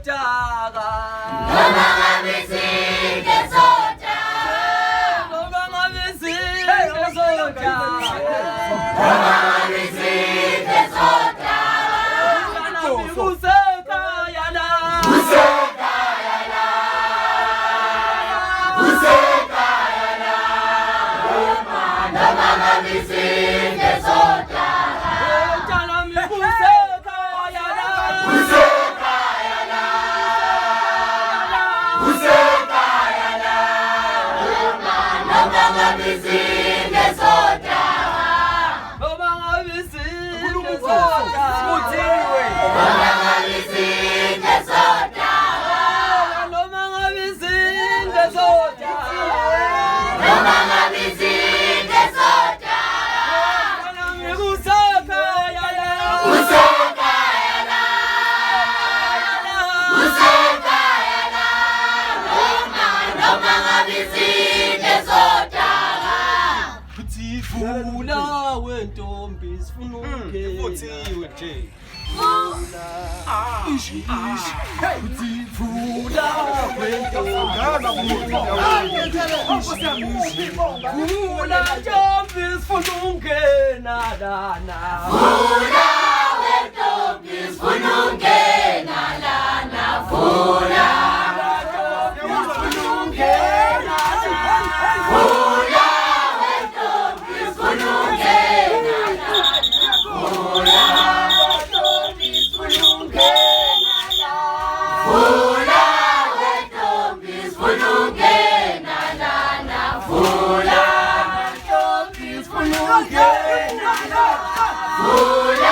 sojaga noma ngabe side sojaga noma ngabe side sojaga noma ngabe side sojaga usekayala usekayala usekayala noma ngabe side sojaga Funa wentombi sifuna ukuthiwe nje funa wentombi funa ntombi sifuna ungena lana funa wentombi sifuna ungena lana funa Fula